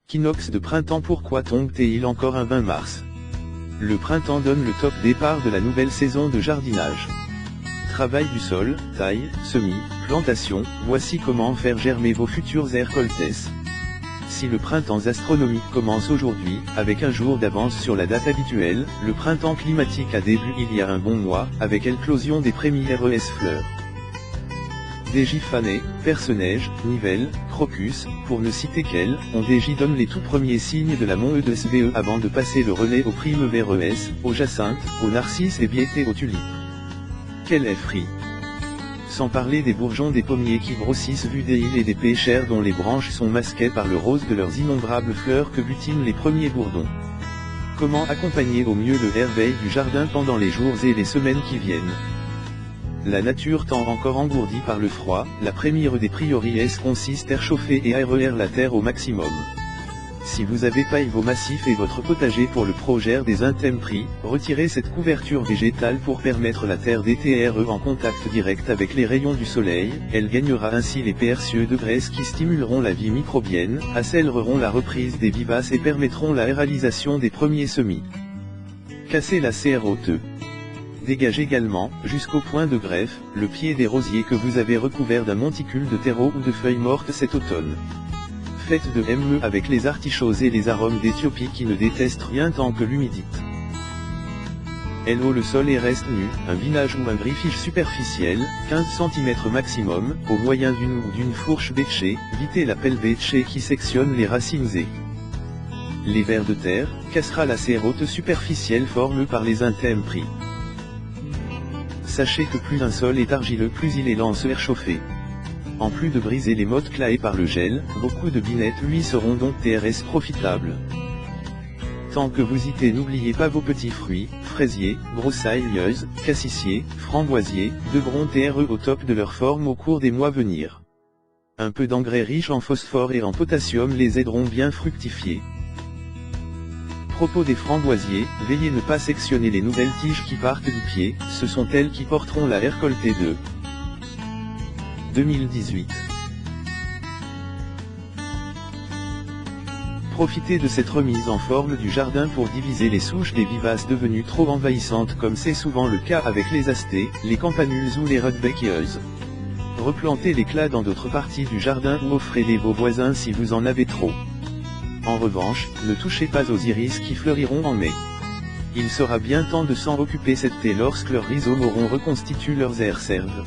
Équinoxe de printemps. Pourquoi tombe-t-il encore un 20 mars? Le printemps donne le top départ de la nouvelle saison de jardinage. Travail du sol, taille, semis, plantation, voici comment faire germer vos futures récoltes. Si le printemps astronomique commence aujourd'hui, avec un jour d'avance sur la date habituelle, le printemps climatique a débuté il y a un bon mois, avec l'éclosion des premières fleurs. Des fanées, perce-neige, nivelle, crocus, pour ne citer qu'elles, on donne les tout premiers signes de la SVE avant de passer le relais aux primevères, aux jacinthes, aux narcisses et biétés aux tulipes. Quel effrit! Sans parler des bourgeons des pommiers qui grossissent vu des îles et des pêchères dont les branches sont masquées par le rose de leurs innombrables fleurs que butinent les premiers bourdons. Comment accompagner au mieux le merveille du jardin pendant les jours et les semaines qui viennent? La nature tend encore engourdie par le froid, la première des priorités consiste à chauffer et aérer la terre au maximum. Si vous avez paillé vos massifs et votre potager pour le projet des intempéries, retirez cette couverture végétale pour permettre la terre d'être en contact direct avec les rayons du soleil, elle gagnera ainsi les précieux de graisse qui stimuleront la vie microbienne, accéléreront la reprise des vivaces et permettront la réalisation des premiers semis. Cassez la CROTE. Dégagez également, jusqu'au point de greffe, le pied des rosiers que vous avez recouvert d'un monticule de terreau ou de feuilles mortes cet automne. Faites de ME avec les artichauts et les arômes d'Éthiopie qui ne détestent rien tant que l'humidité. Hello, le sol est reste nu, un binage ou un griffage superficiel, 15 cm maximum, au moyen d'une ou d'une fourche bêchée, vitez la pelle bêchée qui sectionne les racines et les vers de terre, cassera la CROTE superficielle formée par les intempéries. Sachez que plus un sol est argileux plus il est lent à se réchauffer. En plus de briser les mottes claées par le gel, beaucoup de binettes lui seront donc TRS profitables. Tant que vous y êtes, n'oubliez pas vos petits fruits, fraisiers, broussailles, cassissiers, framboisiers, devront être au top de leur forme au cours des mois à venir. Un peu d'engrais riche en phosphore et en potassium les aideront bien fructifier. Propos des framboisiers, veillez ne pas sectionner les nouvelles tiges qui partent du pied, ce sont elles qui porteront la récolte de 2018. Profitez de cette remise en forme du jardin pour diviser les souches des vivaces devenues trop envahissantes comme c'est souvent le cas avec les astés, les campanules ou les rudbeckieuses. Replantez l'éclat dans d'autres parties du jardin ou offrez-les vos voisins si vous en avez trop. En revanche, ne touchez pas aux iris qui fleuriront en mai. Il sera bien temps de s'en occuper cet été lorsque leurs rhizomes auront reconstitué leurs aires serves.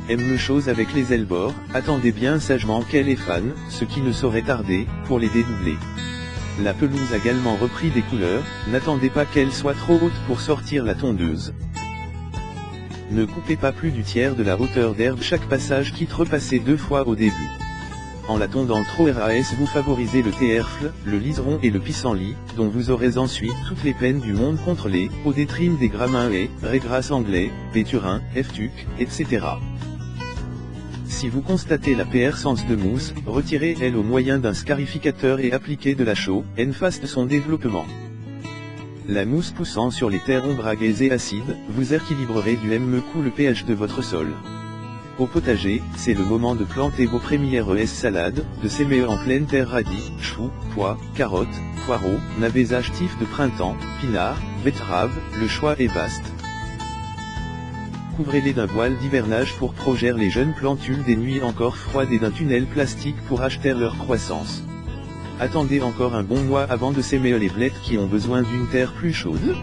Même chose avec les elbors, attendez bien sagement qu'elles les fanent, ce qui ne saurait tarder, pour les dédoubler. La pelouse a également repris des couleurs, n'attendez pas qu'elle soit trop haute pour sortir la tondeuse. Ne coupez pas plus du tiers de la hauteur d'herbe chaque passage quitte repasser 2 fois au début. En la tondant trop RAS vous favorisez le terfle, le liseron et le pissenlit, dont vous aurez ensuite toutes les peines du monde contre les, au détriment des graminées, régras anglais, péturins, ftuc, etc. Si vous constatez la persistance de mousse, retirez-elle au moyen d'un scarificateur et appliquez de la chaux, en face de son développement. La mousse poussant sur les terres ombragées et acides, vous équilibrerez du même coup le pH de votre sol. Au potager, c'est le moment de planter vos premières salades, de s'aimer en pleine terre radis, choux, pois, carottes, poireaux, navets actifs de printemps, pinards, betteraves, le choix est vaste. Couvrez-les d'un voile d'hivernage pour protéger les jeunes plantules des nuits encore froides et d'un tunnel plastique pour acheter leur croissance. Attendez encore un bon mois avant de s'aimer les blettes qui ont besoin d'une terre plus chaude.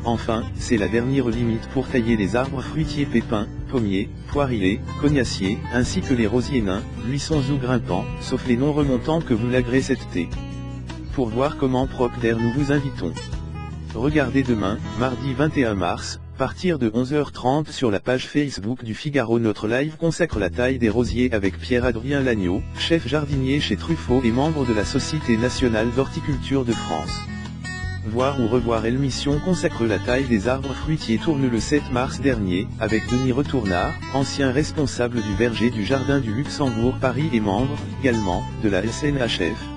Enfin, c'est la dernière limite pour tailler les arbres fruitiers pépins, pommiers, poiriers, cognaciers, ainsi que les rosiers nains, buissons ou grimpants, sauf les non remontants que vous lagrez cet été. Pour voir comment procéder nous vous invitons. Regardez demain, mardi 21 mars, partir de 11h30 sur la page Facebook du Figaro notre live consacre la taille des rosiers avec Pierre-Adrien Lagneau, chef jardinier chez Truffaut et membre de la Société nationale d'horticulture de France. Voir ou revoir l'émission consacre la taille des arbres fruitiers tourne le 7 mars dernier, avec Denis Retournard, ancien responsable du verger du Jardin du Luxembourg Paris et membre, également, de la SNHF.